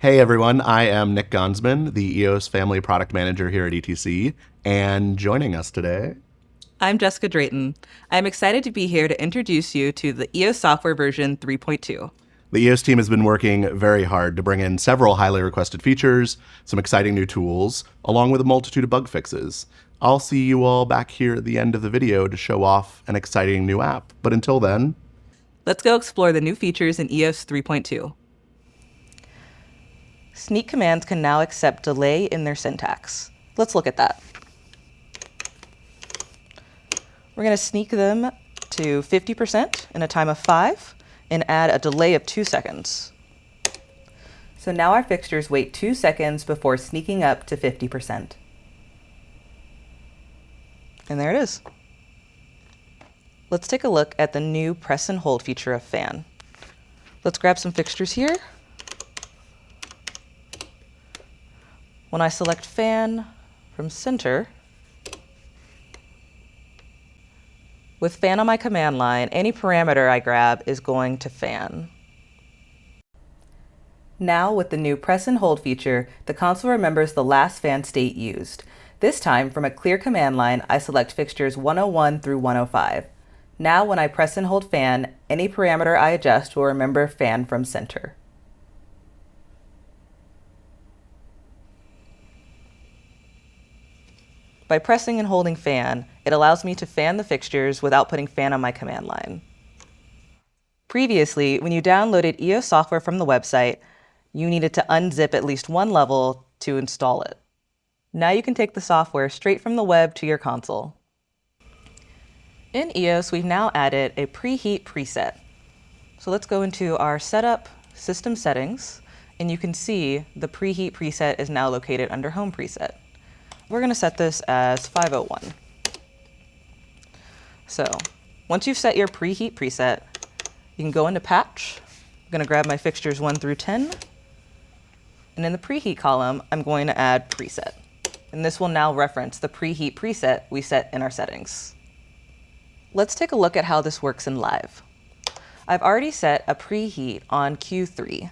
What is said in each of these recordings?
Hey everyone, I am Nick Gonsman, the EOS Family Product Manager here at ETC, and joining us today... I'm Jessica Drayton. I'm excited to be here to introduce you to the EOS software version 3.2. The EOS team has been working very hard to bring in several highly requested features, some exciting new tools, along with a multitude of bug fixes. I'll see you all back here at the end of the video to show off an exciting new app, but until then... Let's go explore the new features in EOS 3.2. Sneak commands can now accept delay in their syntax. Let's look at that. We're going to sneak them to 50% in a time of 5 and add a delay of 2 seconds. So now our fixtures wait 2 seconds before sneaking up to 50%. And there it is. Let's take a look at the new press and hold feature of Fan. Let's grab some fixtures here. When I select Fan from center, with Fan on my command line, any parameter I grab is going to Fan. Now with the new press and hold feature, the console remembers the last fan state used. This time, from a clear command line, I select fixtures 101 through 105. Now when I press and hold Fan, any parameter I adjust will remember Fan from center. By pressing and holding Fan, it allows me to fan the fixtures without putting Fan on my command line. Previously, when you downloaded EOS software from the website, you needed to unzip at least one level to install it. Now you can take the software straight from the web to your console. In EOS, we've now added a Preheat Preset. So let's go into our Setup System Settings, and you can see the Preheat Preset is now located under Home Preset. We're going to set this as 501. So once you've set your Preheat Preset, you can go into Patch. I'm going to grab my fixtures 1 through 10. And in the Preheat column, I'm going to add Preset. And this will now reference the Preheat Preset we set in our settings. Let's take a look at how this works in live. I've already set a preheat on Q3.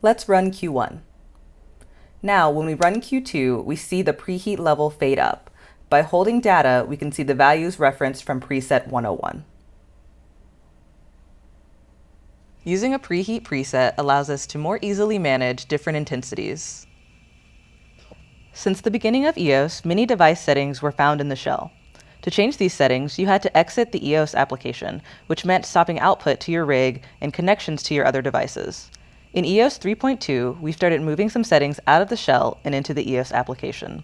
Let's run Q1. Now, when we run Q2, we see the preheat level fade up. By holding data, we can see the values referenced from preset 101. Using a preheat preset allows us to more easily manage different intensities. Since the beginning of EOS, many device settings were found in the shell. To change these settings, you had to exit the EOS application, which meant stopping output to your rig and connections to your other devices. In EOS 3.2, we started moving some settings out of the shell and into the EOS application.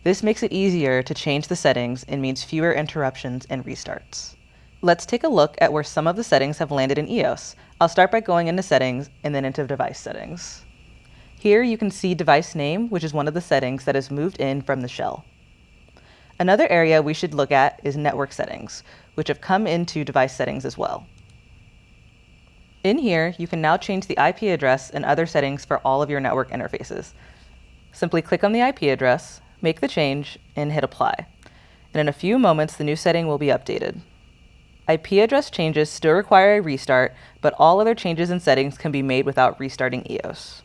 This makes it easier to change the settings and means fewer interruptions and restarts. Let's take a look at where some of the settings have landed in EOS. I'll start by going into Settings and then into Device Settings. Here you can see Device Name, which is one of the settings that is moved in from the shell. Another area we should look at is Network Settings, which have come into Device Settings as well. In here, you can now change the IP address and other settings for all of your network interfaces. Simply click on the IP address, make the change, and hit Apply. And in a few moments, the new setting will be updated. IP address changes still require a restart, but all other changes and settings can be made without restarting EOS.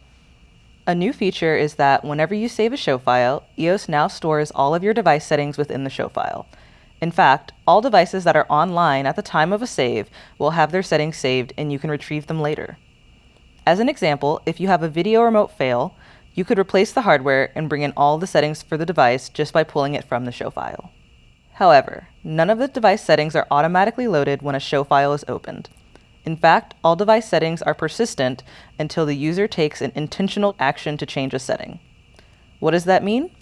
A new feature is that whenever you save a show file, EOS now stores all of your device settings within the show file. In fact, all devices that are online at the time of a save will have their settings saved and you can retrieve them later. As an example, if you have a video remote fail, you could replace the hardware and bring in all the settings for the device just by pulling it from the show file. However, none of the device settings are automatically loaded when a show file is opened. In fact, all device settings are persistent until the user takes an intentional action to change a setting. What does that mean?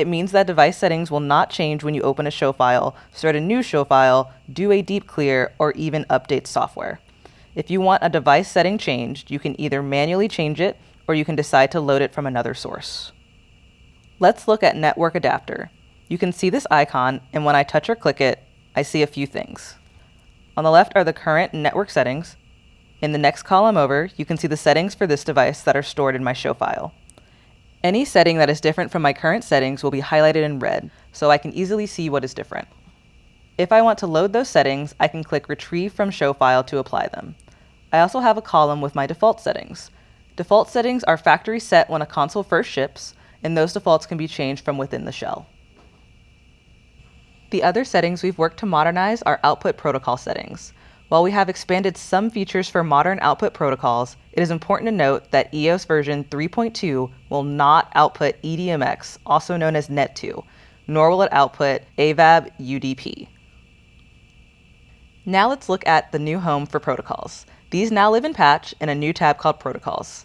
It means that device settings will not change when you open a show file, start a new show file, do a deep clear, or even update software. If you want a device setting changed, you can either manually change it or you can decide to load it from another source. Let's look at Network Adapter. You can see this icon, and when I touch or click it, I see a few things. On the left are the current network settings. In the next column over, you can see the settings for this device that are stored in my show file. Any setting that is different from my current settings will be highlighted in red, so I can easily see what is different. If I want to load those settings, I can click Retrieve from Showfile to apply them. I also have a column with my default settings. Default settings are factory set when a console first ships, and those defaults can be changed from within the shell. The other settings we've worked to modernize are output protocol settings. While we have expanded some features for modern output protocols, it is important to note that EOS version 3.2 will not output eDMX, also known as Net2, nor will it output AVAB UDP. Now let's look at the new home for protocols. These now live in Patch in a new tab called Protocols.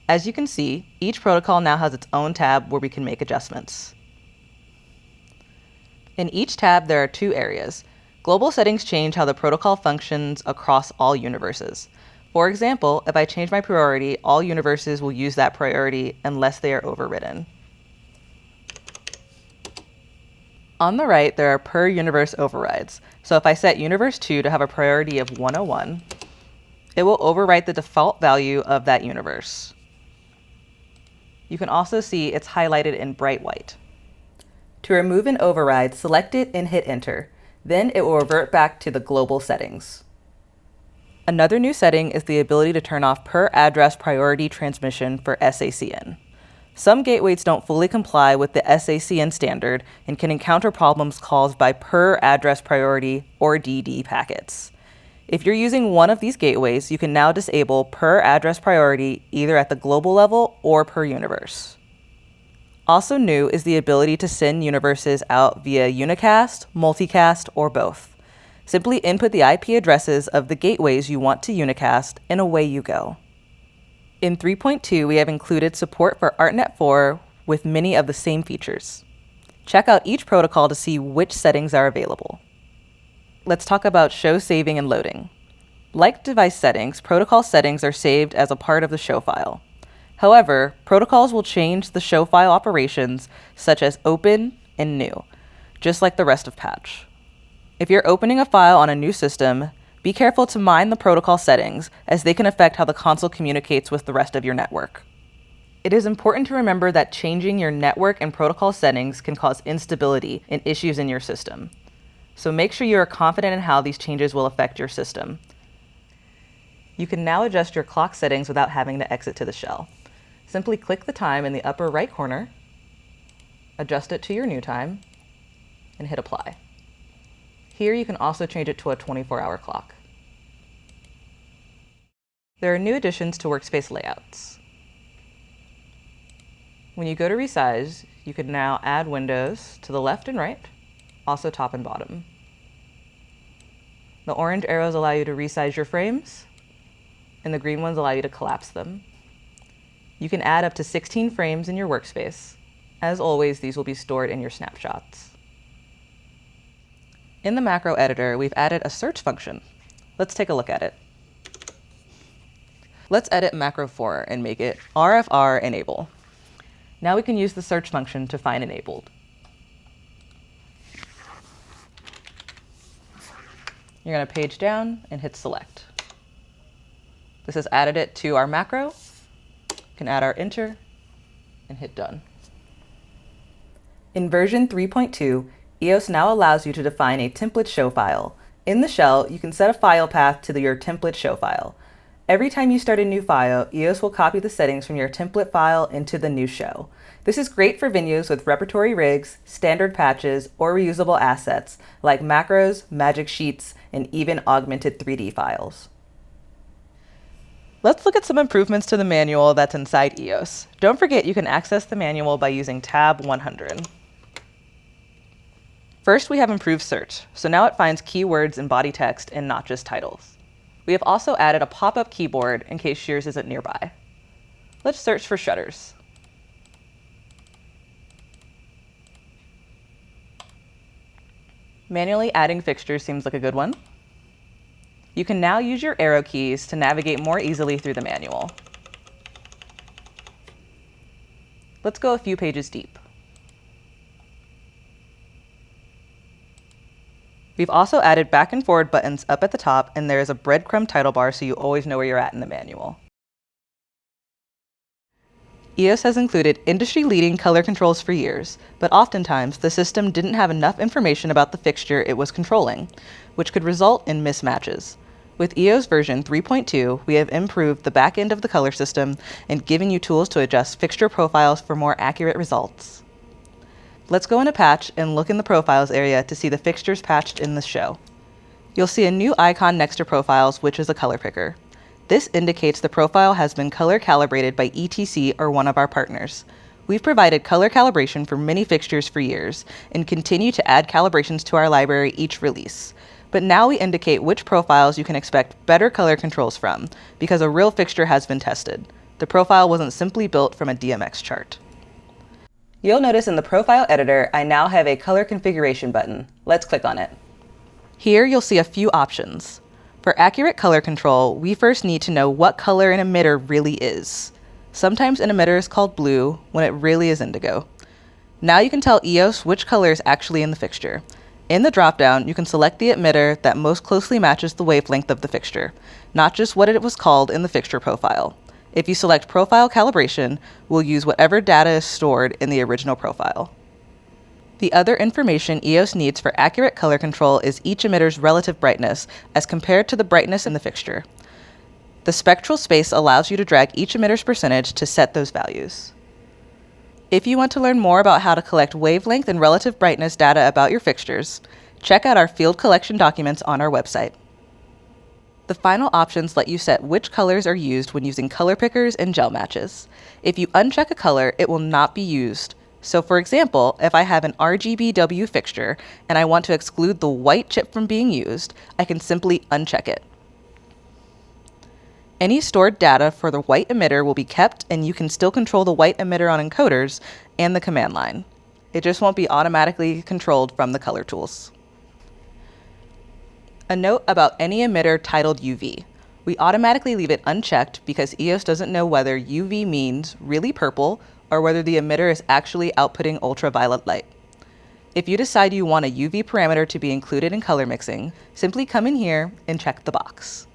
As you can see, each protocol now has its own tab where we can make adjustments. In each tab, there are two areas. Global settings change how the protocol functions across all universes. For example, if I change my priority, all universes will use that priority unless they are overridden. On the right, there are per universe overrides. So if I set universe 2 to have a priority of 101, it will overwrite the default value of that universe. You can also see it's highlighted in bright white. To remove an override, select it and hit enter. Then it will revert back to the global settings. Another new setting is the ability to turn off per address priority transmission for SACN. Some gateways don't fully comply with the SACN standard and can encounter problems caused by per address priority or DD packets. If you're using one of these gateways, you can now disable per address priority either at the global level or per universe. Also new is the ability to send universes out via unicast, multicast, or both. Simply input the IP addresses of the gateways you want to unicast, and away you go. In 3.2, we have included support for ArtNet 4 with many of the same features. Check out each protocol to see which settings are available. Let's talk about show saving and loading. Like device settings, protocol settings are saved as a part of the show file. However, protocols will change the show file operations such as open and new, just like the rest of Patch. If you're opening a file on a new system, be careful to mind the protocol settings as they can affect how the console communicates with the rest of your network. It is important to remember that changing your network and protocol settings can cause instability and issues in your system. So make sure you are confident in how these changes will affect your system. You can now adjust your clock settings without having to exit to the shell. Simply click the time in the upper right corner, adjust it to your new time, and hit apply. Here you can also change it to a 24-hour clock. There are new additions to Workspace Layouts. When you go to resize, you can now add windows to the left and right, also top and bottom. The orange arrows allow you to resize your frames, and the green ones allow you to collapse them. You can add up to 16 frames in your workspace. As always, these will be stored in your snapshots. In the macro editor, we've added a search function. Let's take a look at it. Let's edit macro 4 and make it RFR enable. Now we can use the search function to find enabled. You're going to page down and hit select. This has added it to our macro. Can add our enter and hit done. In version 3.2, EOS now allows you to define a template show file. In the shell, you can set a file path to your template show file. Every time you start a new file, EOS will copy the settings from your template file into the new show. This is great for venues with repertory rigs, standard patches, or reusable assets like macros, magic sheets, and even Augment3d files. Let's look at some improvements to the manual that's inside EOS. Don't forget you can access the manual by using tab 100. First, we have improved search, so now it finds keywords and body text and not just titles. We have also added a pop-up keyboard in case yours isn't nearby. Let's search for shutters. Manually adding fixtures seems like a good one. You can now use your arrow keys to navigate more easily through the manual. Let's go a few pages deep. We've also added back and forward buttons up at the top, and there is a breadcrumb title bar so you always know where you're at in the manual. EOS has included industry-leading color controls for years, but oftentimes the system didn't have enough information about the fixture it was controlling, which could result in mismatches. With EOS version 3.2, we have improved the back end of the color system and given you tools to adjust fixture profiles for more accurate results. Let's go into Patch and look in the Profiles area to see the fixtures patched in the show. You'll see a new icon next to Profiles, which is a color picker. This indicates the profile has been color calibrated by ETC or one of our partners. We've provided color calibration for many fixtures for years and continue to add calibrations to our library each release. But now we indicate which profiles you can expect better color controls from, because a real fixture has been tested. The profile wasn't simply built from a DMX chart. You'll notice in the Profile Editor, I now have a Color Configuration button. Let's click on it. Here you'll see a few options. For accurate color control, we first need to know what color an emitter really is. Sometimes an emitter is called blue when it really is indigo. Now you can tell EOS which color is actually in the fixture. In the dropdown, you can select the emitter that most closely matches the wavelength of the fixture, not just what it was called in the fixture profile. If you select Profile Calibration, we'll use whatever data is stored in the original profile. The other information EOS needs for accurate color control is each emitter's relative brightness as compared to the brightness in the fixture. The spectral space allows you to drag each emitter's percentage to set those values. If you want to learn more about how to collect wavelength and relative brightness data about your fixtures, check out our field collection documents on our website. The final options let you set which colors are used when using color pickers and gel matches. If you uncheck a color, it will not be used. So for example, if I have an RGBW fixture and I want to exclude the white chip from being used, I can simply uncheck it. Any stored data for the white emitter will be kept, and you can still control the white emitter on encoders and the command line. It just won't be automatically controlled from the color tools. A note about any emitter titled UV. We automatically leave it unchecked because EOS doesn't know whether UV means really purple or whether the emitter is actually outputting ultraviolet light. If you decide you want a UV parameter to be included in color mixing, simply come in here and check the box.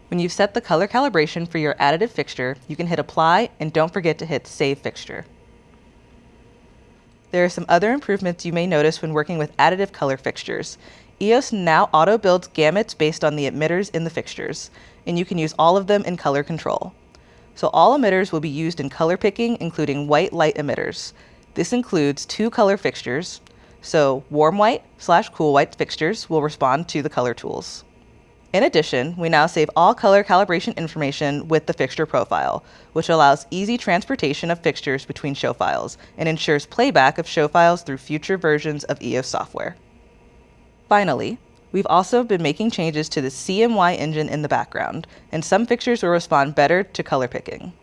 When you've set the color calibration for your additive fixture, you can hit Apply and don't forget to hit Save Fixture. There are some other improvements you may notice when working with additive color fixtures. EOS now auto-builds gamuts based on the emitters in the fixtures, and you can use all of them in color control. So all emitters will be used in color picking, including white light emitters. This includes 2 color fixtures, so warm white / cool white fixtures will respond to the color tools. In addition, we now save all color calibration information with the fixture profile, which allows easy transportation of fixtures between show files and ensures playback of show files through future versions of EOS software. Finally, we've also been making changes to the CMY engine in the background, and some fixtures will respond better to color picking.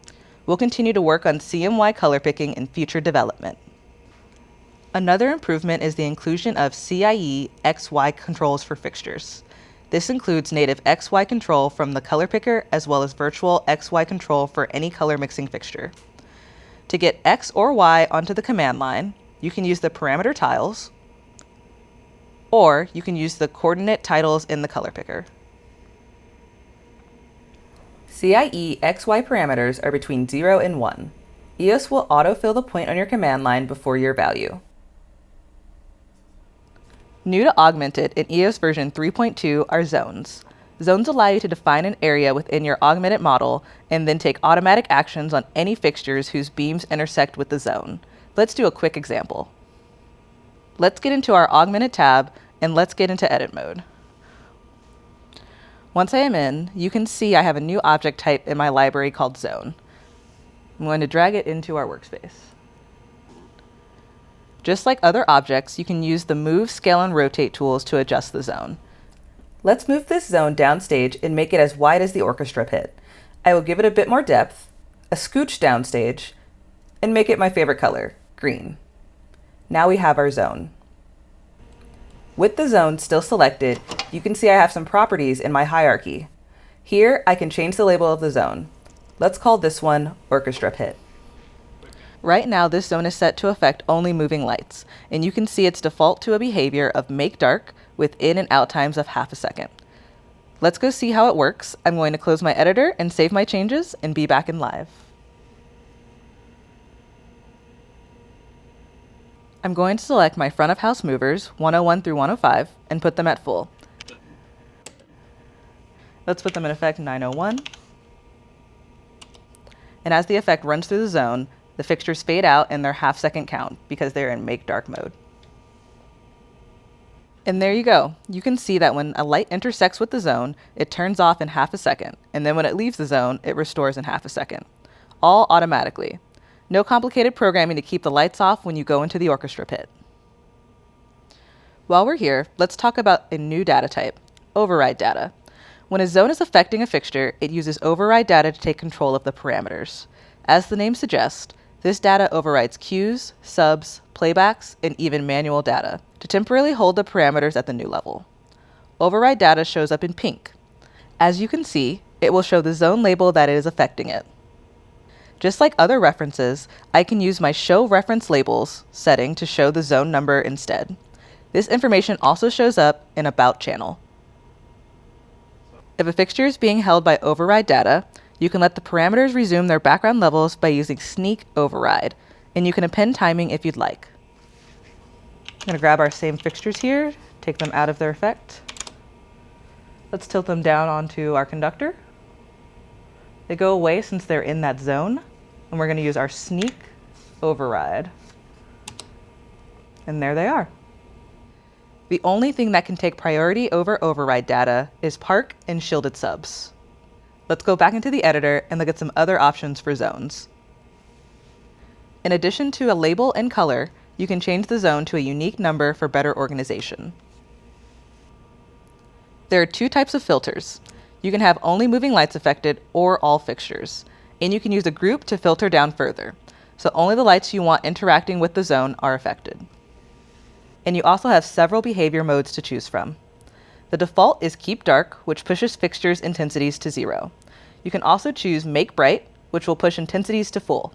We'll continue to work on CMY color picking in future development. Another improvement is the inclusion of CIE XY controls for fixtures. This includes native XY control from the color picker as well as virtual XY control for any color mixing fixture. To get X or Y onto the command line, you can use the parameter tiles, or you can use the coordinate titles in the color picker. CIE XY parameters are between 0 and 1. EOS will autofill the point on your command line before your value. New to Augmented in EOS version 3.2 are zones. Zones allow you to define an area within your augmented model and then take automatic actions on any fixtures whose beams intersect with the zone. Let's do a quick example. Let's get into our Augmented tab and let's get into edit mode. Once I am in, you can see I have a new object type in my library called zone. I'm going to drag it into our workspace. Just like other objects, you can use the Move, Scale, and Rotate tools to adjust the zone. Let's move this zone downstage and make it as wide as the orchestra pit. I will give it a bit more depth, a scooch downstage, and make it my favorite color, green. Now we have our zone. With the zone still selected, you can see I have some properties in my hierarchy. Here, I can change the label of the zone. Let's call this one Orchestra Pit. Right now, this zone is set to affect only moving lights, and you can see its default to a behavior of make dark with in and out times of ½ second. Let's go see how it works. I'm going to close my editor and save my changes and be back in live. I'm going to select my front of house movers, 101 through 105, and put them at full. Let's put them in effect 901. And as the effect runs through the zone, the fixtures fade out in their half-second count because they're in make dark mode. And there you go. You can see that when a light intersects with the zone, it turns off in half a second, and then when it leaves the zone, it restores in half a second. All automatically. No complicated programming to keep the lights off when you go into the orchestra pit. While we're here, let's talk about a new data type, override data. When a zone is affecting a fixture, it uses override data to take control of the parameters. As the name suggests, this data overrides cues, subs, playbacks, and even manual data to temporarily hold the parameters at the new level. Override data shows up in pink. As you can see, it will show the zone label that it is affecting it. Just like other references, I can use my Show Reference Labels setting to show the zone number instead. This information also shows up in About Channel. If a fixture is being held by override data, you can let the parameters resume their background levels by using Sneak Override, and you can append timing if you'd like. I'm going to grab our same fixtures here, take them out of their effect. Let's tilt them down onto our conductor. They go away since they're in that zone, and we're going to use our Sneak Override. And there they are. The only thing that can take priority over override data is park and shielded subs. Let's go back into the editor and look at some other options for zones. In addition to a label and color, you can change the zone to a unique number for better organization. There are two types of filters. You can have only moving lights affected or all fixtures, and you can use a group to filter down further, so only the lights you want interacting with the zone are affected. And you also have several behavior modes to choose from. The default is Keep Dark, which pushes fixtures' intensities to 0. You can also choose Make Bright, which will push intensities to full.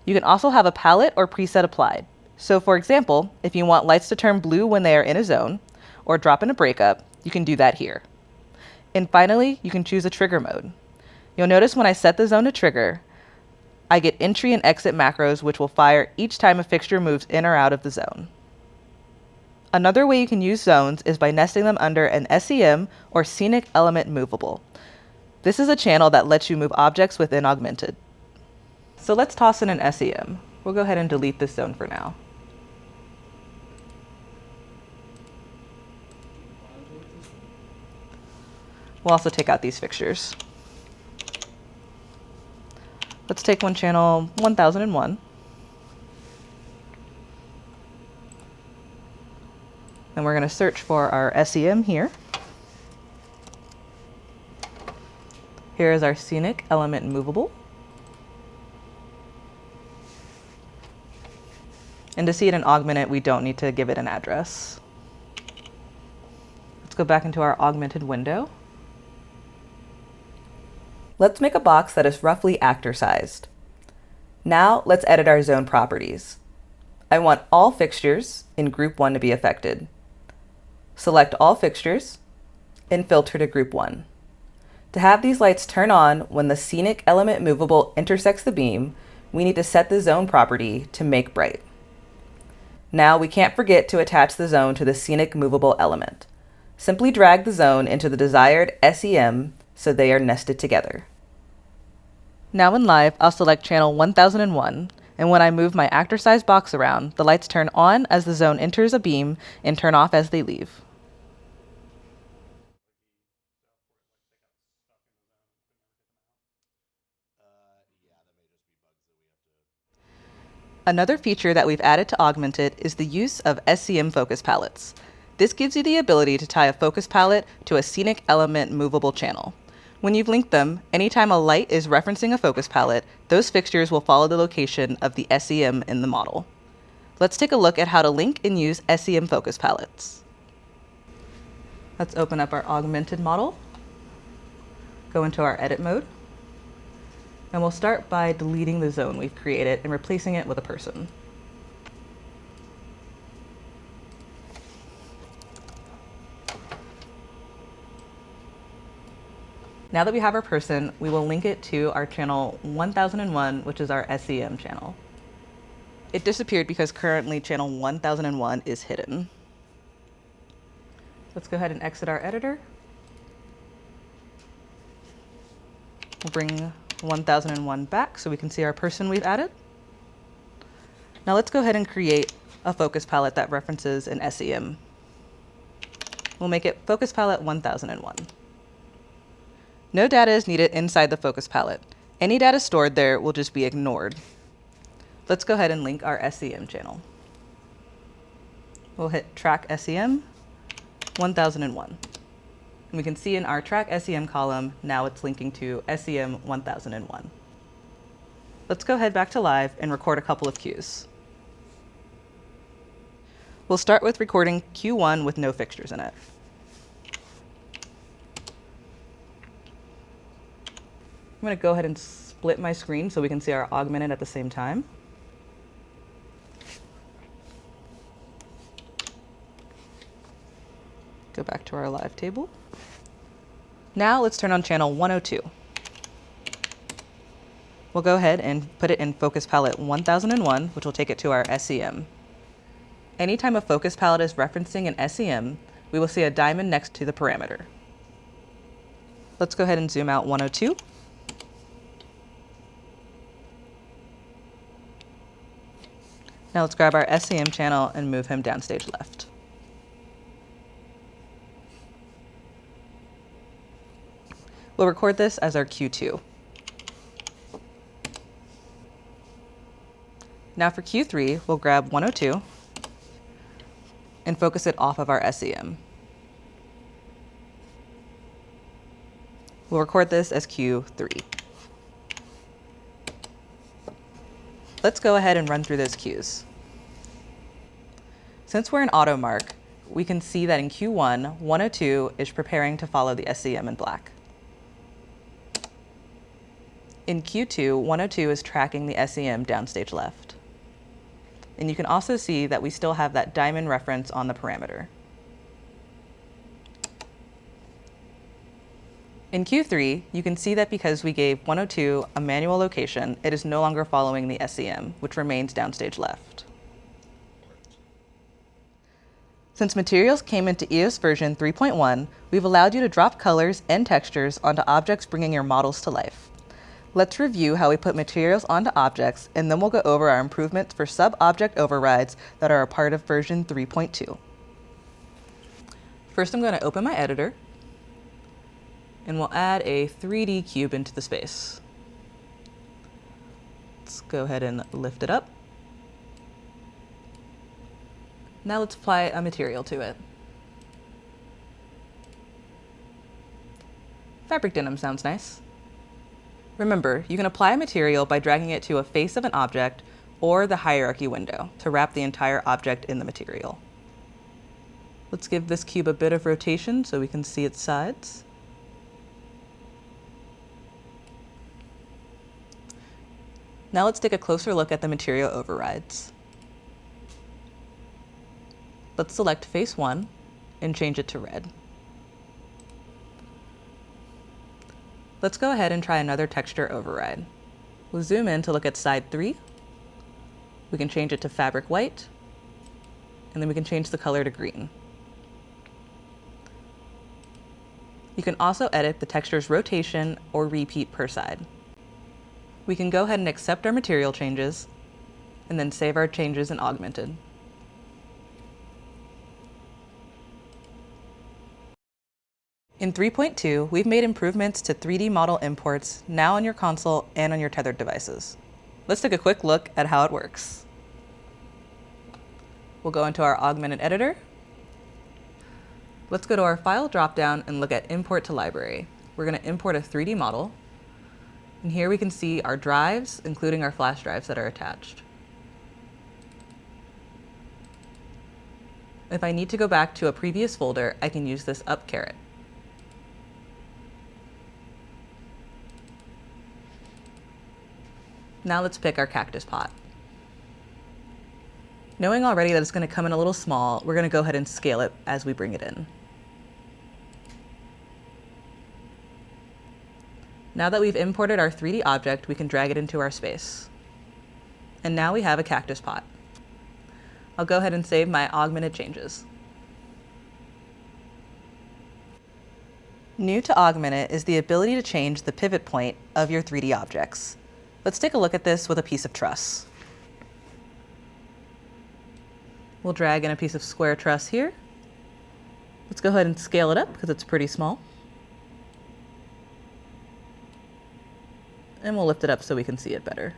You can also have a palette or preset applied. So for example, if you want lights to turn blue when they are in a zone, or drop in a breakup, you can do that here. And finally, you can choose a trigger mode. You'll notice when I set the zone to trigger, I get entry and exit macros which will fire each time a fixture moves in or out of the zone. Another way you can use zones is by nesting them under an SEM or Scenic Element Movable. This is a channel that lets you move objects within Augmented. So let's toss in an SEM. We'll go ahead and delete this zone for now. We'll also take out these fixtures. Let's take one channel 1001. And we're going to search for our SEM here. Here is our Scenic Element Movable. And to see it in Augmented, we don't need to give it an address. Let's go back into our Augmented window. Let's make a box that is roughly actor sized. Now let's edit our zone properties. I want all fixtures in group 1 to be affected. Select all fixtures and filter to group 1. To have these lights turn on when the Scenic Element Movable intersects the beam, we need to set the zone property to Make Bright. Now we can't forget to attach the zone to the Scenic Movable element. Simply drag the zone into the desired SEM so they are nested together. Now in Live, I'll select channel 1001, and when I move my actor size box around, the lights turn on as the zone enters a beam and turn off as they leave. Another feature that we've added to Augmented is the use of SEM Focus Palettes. This gives you the ability to tie a focus palette to a Scenic Element Movable channel. When you've linked them, anytime a light is referencing a focus palette, those fixtures will follow the location of the SEM in the model. Let's take a look at how to link and use SEM Focus Palettes. Let's open up our Augmented model, go into our Edit mode, and we'll start by deleting the zone we've created and replacing it with a person. Now that we have our person, we will link it to our channel 1001, which is our SEM channel. It disappeared because currently channel 1001 is hidden. Let's go ahead and exit our editor. We'll bring 1001 back so we can see our person we've added. Now let's go ahead and create a focus palette that references an SEM. We'll make it Focus Palette 1001. No data is needed inside the focus palette. Any data stored there will just be ignored. Let's go ahead and link our SEM channel. We'll hit Track SEM 1001. And we can see in our Track SEM column, now it's linking to SEM 1001. Let's go ahead back to live and record a couple of cues. We'll start with recording Q1 with no fixtures in it. I'm going to go ahead and split my screen so we can see our augmented at the same time. Go back to our live table. Now let's turn on channel 102. We'll go ahead and put it in Focus Palette 1001, which will take it to our SEM. Anytime a focus palette is referencing an SEM, we will see a diamond next to the parameter. Let's go ahead and zoom out 102. Now let's grab our SEM channel and move him downstage left. We'll record this as our Q2. Now for Q3, we'll grab 102 and focus it off of our SEM. We'll record this as Q3. Let's go ahead and run through those cues. Since we're in auto mark, we can see that in Q1, 102 is preparing to follow the SEM in black. In Q2, 102 is tracking the SEM downstage left. And you can also see that we still have that diamond reference on the parameter. In Q3, you can see that because we gave 102 a manual location, it is no longer following the SEM, which remains downstage left. Since materials came into EOS version 3.1, we've allowed you to drop colors and textures onto objects, bringing your models to life. Let's review how we put materials onto objects, and then we'll go over our improvements for sub-object overrides that are a part of version 3.2. First, I'm going to open my editor, and we'll add a 3D cube into the space. Let's go ahead and lift it up. Now let's apply a material to it. Fabric denim sounds nice. Remember, you can apply a material by dragging it to a face of an object or the hierarchy window to wrap the entire object in the material. Let's give this cube a bit of rotation so we can see its sides. Now let's take a closer look at the material overrides. Let's select face 1 and change it to red. Let's go ahead and try another texture override. We'll zoom in to look at side 3. We can change it to fabric white, and then we can change the color to green. You can also edit the texture's rotation or repeat per side. We can go ahead and accept our material changes, and then save our changes in Augmented. In 3.2, we've made improvements to 3D model imports now on your console and on your tethered devices. Let's take a quick look at how it works. We'll go into our Augmented editor. Let's go to our File dropdown and look at Import to Library. We're going to import a 3D model. And here we can see our drives, including our flash drives that are attached. If I need to go back to a previous folder, I can use this up caret. Now let's pick our cactus pot. Knowing already that it's going to come in a little small, we're going to go ahead and scale it as we bring it in. Now that we've imported our 3D object, we can drag it into our space. And now we have a cactus pot. I'll go ahead and save my augmented changes. New to Augment3d is the ability to change the pivot point of your 3D objects. Let's take a look at this with a piece of truss. We'll drag in a piece of square truss here. Let's go ahead and scale it up because it's pretty small. And we'll lift it up so we can see it better.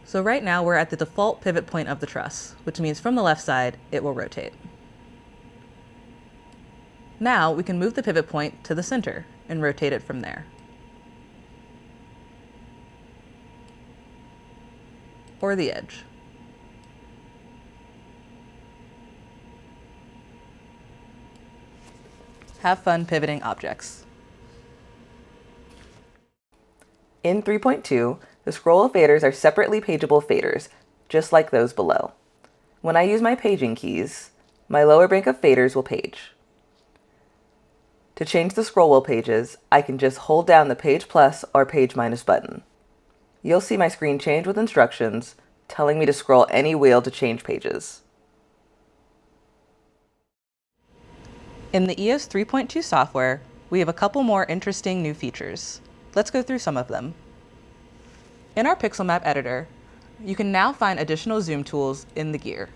So right now we're at the default pivot point of the truss, which means from the left side, it will rotate. Now we can move the pivot point to the center and rotate it from there. Or the edge. Have fun pivoting objects. In 3.2, the scroll faders are separately pageable faders, just like those below. When I use my paging keys, my lower bank of faders will page. To change the scroll wheel pages, I can just hold down the Page Plus or Page Minus button. You'll see my screen change with instructions telling me to scroll any wheel to change pages. In the EOS 3.2 software, we have a couple more interesting new features. Let's go through some of them. In our pixel map editor, you can now find additional zoom tools in the gear.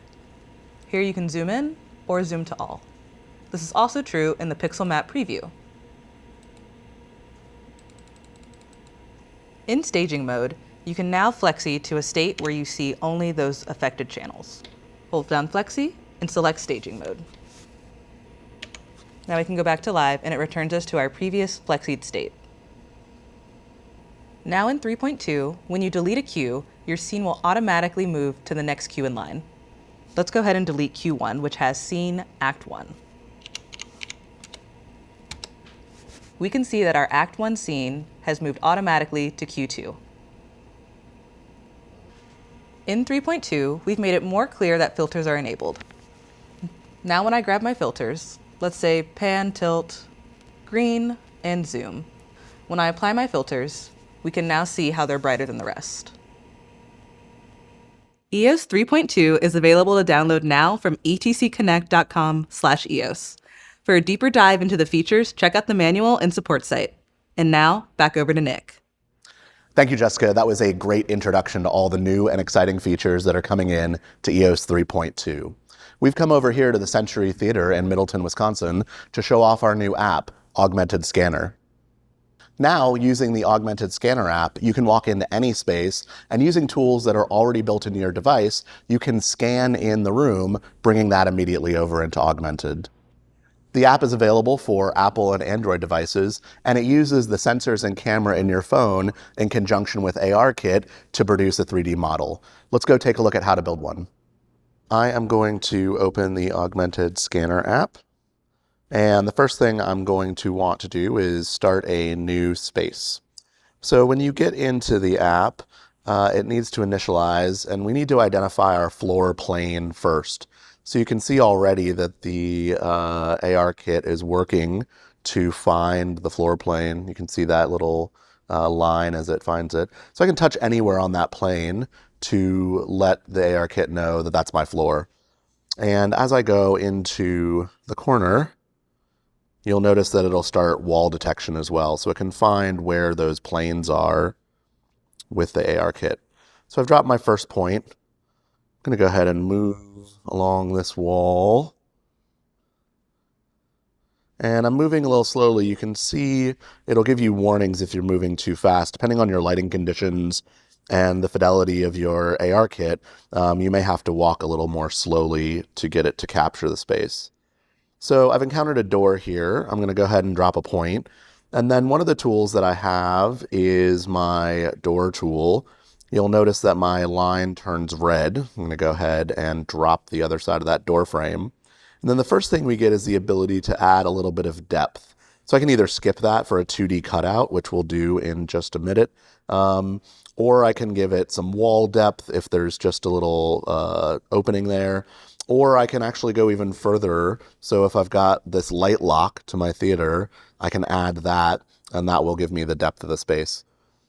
Here you can zoom in or zoom to all. This is also true in the pixel map preview. In staging mode, you can now flexi to a state where you see only those affected channels. Hold down flexi and select staging mode. Now we can go back to live and it returns us to our previous flexied state. Now in 3.2, when you delete a queue, your scene will automatically move to the next queue in line. Let's go ahead and delete Q1, which has Scene Act 1. We can see that our Act 1 scene has moved automatically to Q2. In 3.2, we've made it more clear that filters are enabled. Now when I grab my filters, let's say pan, tilt, green, and zoom. When I apply my filters, we can now see how they're brighter than the rest. EOS 3.2 is available to download now from etcconnect.com/EOS. For a deeper dive into the features, check out the manual and support site. And now, back over to Nick. Thank you, Jessica. That was a great introduction to all the new and exciting features that are coming in to EOS 3.2. We've come over here to the Century Theater in Middleton, Wisconsin to show off our new app, Augmented Scanner. Now, using the Augmented Scanner app, you can walk into any space and using tools that are already built into your device, you can scan in the room, bringing that immediately over into Augmented. The app is available for Apple and Android devices, and it uses the sensors and camera in your phone in conjunction with ARKit to produce a 3D model. Let's go take a look at how to build one. I am going to open the Augmented Scanner app. And the first thing I'm going to want to do is start a new space. So when you get into the app, it needs to initialize, and we need to identify our floor plane first. So you can see already that the ARKit is working to find the floor plane. You can see that little line as it finds it. So I can touch anywhere on that plane to let the ARKit know that that's my floor. And as I go into the corner, you'll notice that it'll start wall detection as well. So it can find where those planes are with the ARKit. So I've dropped my first point. I'm going to go ahead and move along this wall. And I'm moving a little slowly. You can see it'll give you warnings if you're moving too fast. Depending on your lighting conditions and the fidelity of your ARKit, you may have to walk a little more slowly to get it to capture the space. So I've encountered a door here. I'm going to go ahead and drop a point. And then one of the tools that I have is my door tool. You'll notice that my line turns red. I'm going to go ahead and drop the other side of that door frame. And then the first thing we get is the ability to add a little bit of depth. So I can either skip that for a 2D cutout, which we'll do in just a minute, or I can give it some wall depth if there's just a little opening there. Or I can actually go even further. So if I've got this light lock to my theater, I can add that, and that will give me the depth of the space.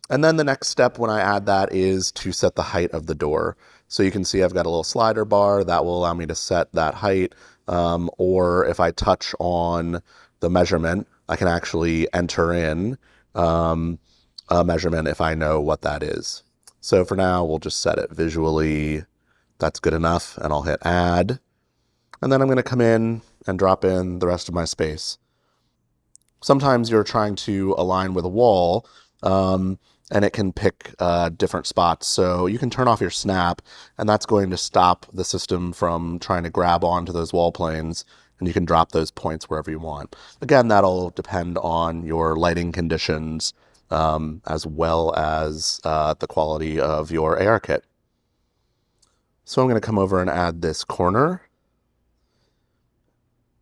And then the next step when I add that is to set the height of the door. So you can see I've got a little slider bar that will allow me to set that height. or if I touch on the measurement, I can actually enter in a measurement if I know what that is. So for now, we'll just set it visually. That's good enough, and I'll hit add. And then I'm going to come in and drop in the rest of my space. Sometimes you're trying to align with a wall, and it can pick different spots. So you can turn off your snap, and that's going to stop the system from trying to grab onto those wall planes, and you can drop those points wherever you want. Again, that'll depend on your lighting conditions, as well as the quality of your AR kit. So I'm going to come over and add this corner.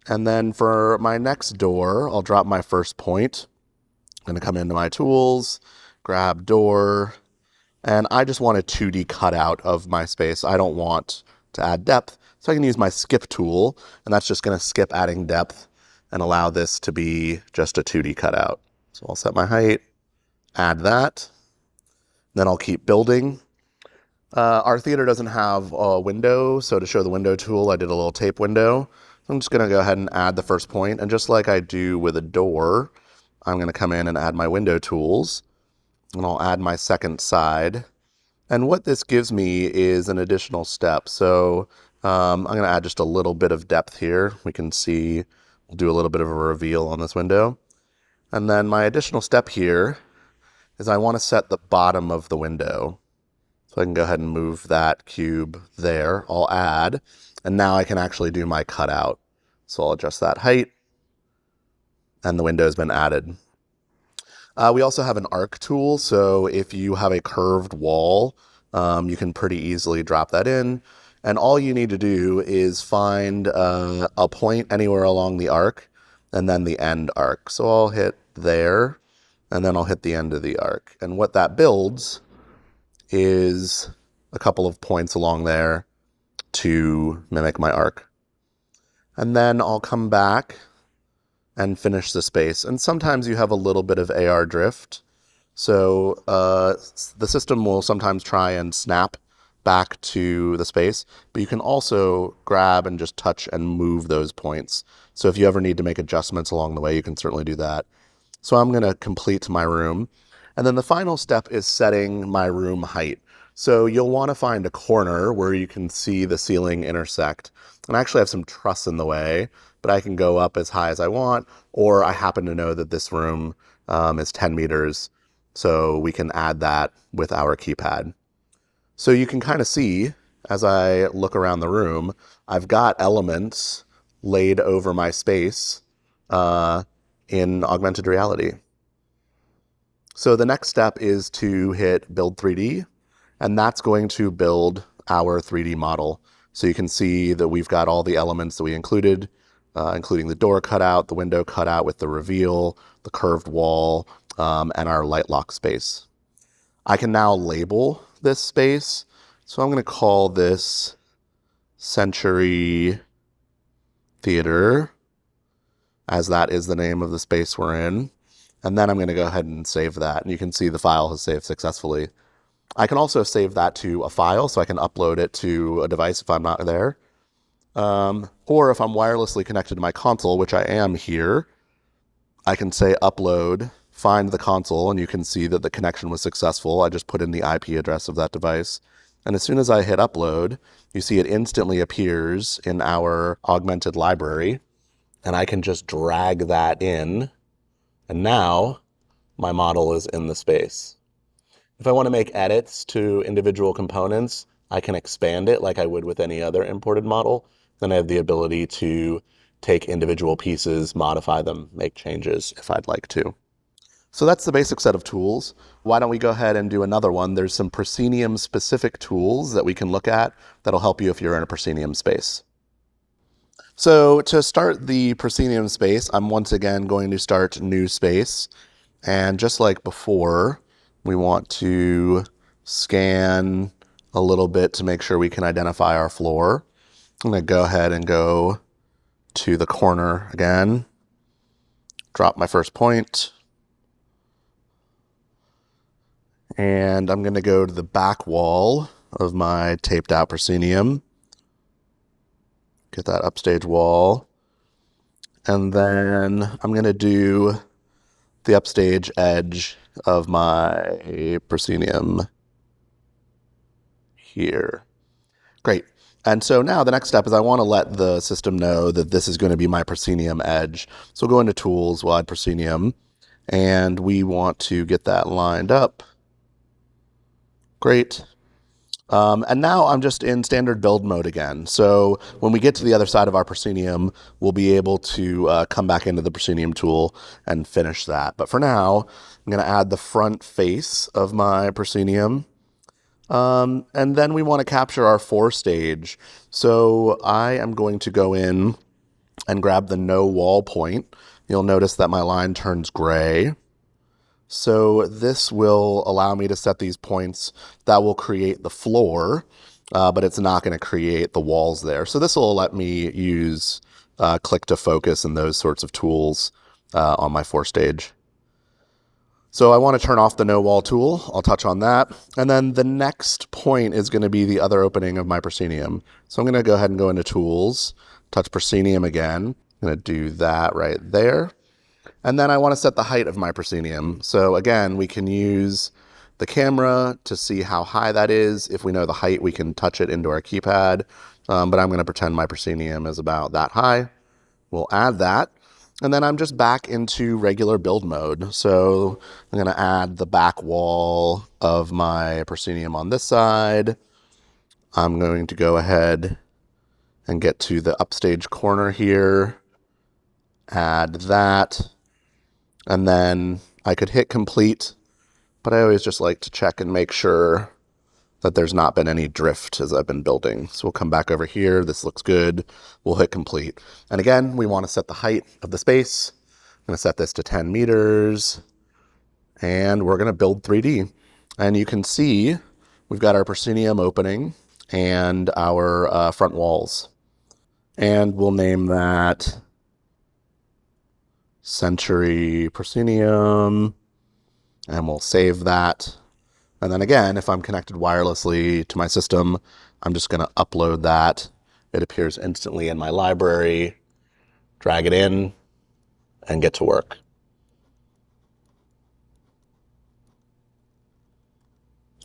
And then for my next door, I'll drop my first point. I'm going to come into my tools, grab door, and I just want a 2D cutout of my space. I don't want to add depth, so I can use my skip tool, and that's just going to skip adding depth and allow this to be just a 2D cutout. So I'll set my height, add that, then I'll keep building. Our theater doesn't have a window, so to show the window tool, I did a little tape window. I'm just going to go ahead and add the first point, and just like I do with a door, I'm going to come in and add my window tools, and I'll add my second side. And what this gives me is an additional step. So I'm going to add just a little bit of depth here. We can see, we'll do a little bit of a reveal on this window. And then my additional step here is I want to set the bottom of the window. So I can go ahead and move that cube there. I'll add, and now I can actually do my cutout. So I'll adjust that height, and the window's been added. We also have an arc tool, so if you have a curved wall, you can pretty easily drop that in. And all you need to do is find a point anywhere along the arc, and then the end arc. So I'll hit there, and then I'll hit the end of the arc. And what that builds is a couple of points along there to mimic my arc. And then I'll come back and finish the space. And sometimes you have a little bit of AR drift. So the system will sometimes try and snap back to the space, but you can also grab and just touch and move those points. So if you ever need to make adjustments along the way, you can certainly do that. So I'm going to complete my room. And then the final step is setting my room height. So you'll want to find a corner where you can see the ceiling intersect. And I actually have some truss in the way, but I can go up as high as I want, or I happen to know that this room is 10 meters, so we can add that with our keypad. So you can kind of see, as I look around the room, I've got elements laid over my space in augmented reality. So the next step is to hit Build 3D, and that's going to build our 3D model. So you can see that we've got all the elements that we included, including the door cutout, the window cutout with the reveal, the curved wall, and our light lock space. I can now label this space. So I'm going to call this Century Theater, as that is the name of the space we're in. And then I'm going to go ahead and save that. And you can see the file has saved successfully. I can also save that to a file, so I can upload it to a device if I'm not there. Or if I'm wirelessly connected to my console, which I am here, I can say upload, find the console, and you can see that the connection was successful. I just put in the IP address of that device. And as soon as I hit upload, you see it instantly appears in our augmented library, and I can just drag that in. And now my model is in the space. If I want to make edits to individual components, I can expand it like I would with any other imported model. Then I have the ability to take individual pieces, modify them, make changes if I'd like to. So that's the basic set of tools. Why don't we go ahead and do another one? There's some proscenium specific tools that we can look at that'll help you if you're in a proscenium space. So to start the proscenium space, I'm once again going to start new space. And just like before, we want to scan a little bit to make sure we can identify our floor. I'm going to go ahead and go to the corner again, drop my first point, and I'm going to go to the back wall of my taped out proscenium get that upstage wall. And then I'm going to do the upstage edge of my proscenium here. Great. And so now the next step is I want to let the system know that this is going to be my proscenium edge. So we'll go into Tools, we'll add proscenium, and we want to get that lined up. Great. And now I'm just in standard build mode again. So when we get to the other side of our proscenium, we'll be able to come back into the proscenium tool and finish that. But for now, I'm going to add the front face of my proscenium. And then we want to capture our forestage. So I am going to go in and grab the no wall point. You'll notice that my line turns gray. So this will allow me to set these points that will create the floor, but it's not going to create the walls there. So this will let me use click to focus and those sorts of tools on my forestage. So I want to turn off the no wall tool. I'll touch on that. And then the next point is going to be the other opening of my proscenium. So I'm going to go ahead and go into Tools, touch proscenium again. I'm going to do that right there. And then I want to set the height of my proscenium. So again, we can use the camera to see how high that is. If we know the height, we can touch it into our keypad. But I'm going to pretend my proscenium is about that high. We'll add that. And then I'm just back into regular build mode. So I'm going to add the back wall of my proscenium on this side. I'm going to go ahead and get to the upstage corner here. Add that. And then I could hit complete, but I always just like to check and make sure that there's not been any drift as I've been building. So we'll come back over here. This looks good. We'll hit complete. And again, we want to set the height of the space. I'm going to set this to 10 meters. And we're going to build 3D. And you can see we've got our proscenium opening and our front walls. And we'll name that Century Proscenium, and we'll save that. And then again, if I'm connected wirelessly to my system, I'm just going to upload that. It appears instantly in my library, drag it in, and get to work.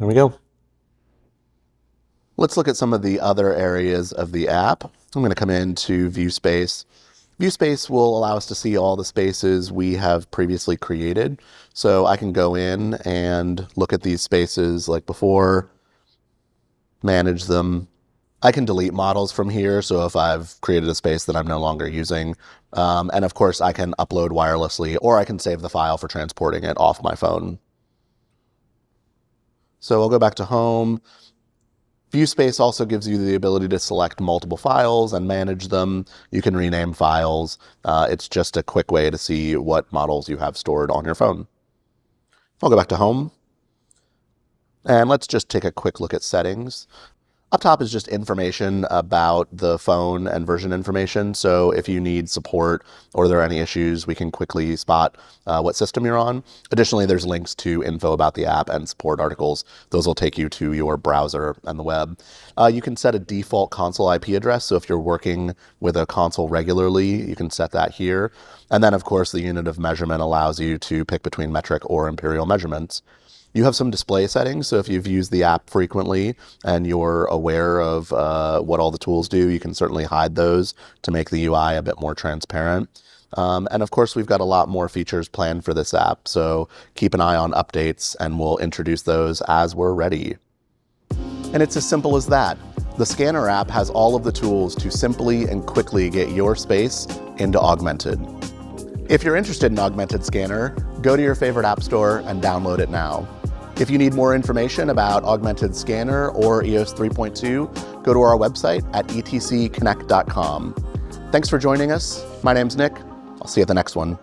There we go. Let's look at some of the other areas of the app. I'm going to come into View Space. View Space will allow us to see all the spaces we have previously created. So I can go in and look at these spaces like before, manage them. I can delete models from here. So if I've created a space that I'm no longer using, and of course I can upload wirelessly, or I can save the file for transporting it off my phone. So I'll go back to Home. View Space also gives you the ability to select multiple files and manage them. You can rename files. It's just a quick way to see what models you have stored on your phone. I'll go back to Home. And let's just take a quick look at settings. Up top is just information about the phone and version information. So if you need support or there are any issues, we can quickly spot what system you're on. Additionally, there's links to info about the app and support articles. Those will take you to your browser and the web. You can set a default console IP address. So if you're working with a console regularly, you can set that here. And then, of course, the unit of measurement allows you to pick between metric or imperial measurements. You have some display settings, so if you've used the app frequently and you're aware of what all the tools do, you can certainly hide those to make the UI a bit more transparent. And of course, we've got a lot more features planned for this app, so keep an eye on updates and we'll introduce those as we're ready. And it's as simple as that. The Scanner app has all of the tools to simply and quickly get your space into Augmented. If you're interested in Augmented Scanner, go to your favorite app store and download it now. If you need more information about Augmented Scanner or EOS 3.2, go to our website at etcconnect.com. Thanks for joining us. My name's Nick. I'll see you at the next one.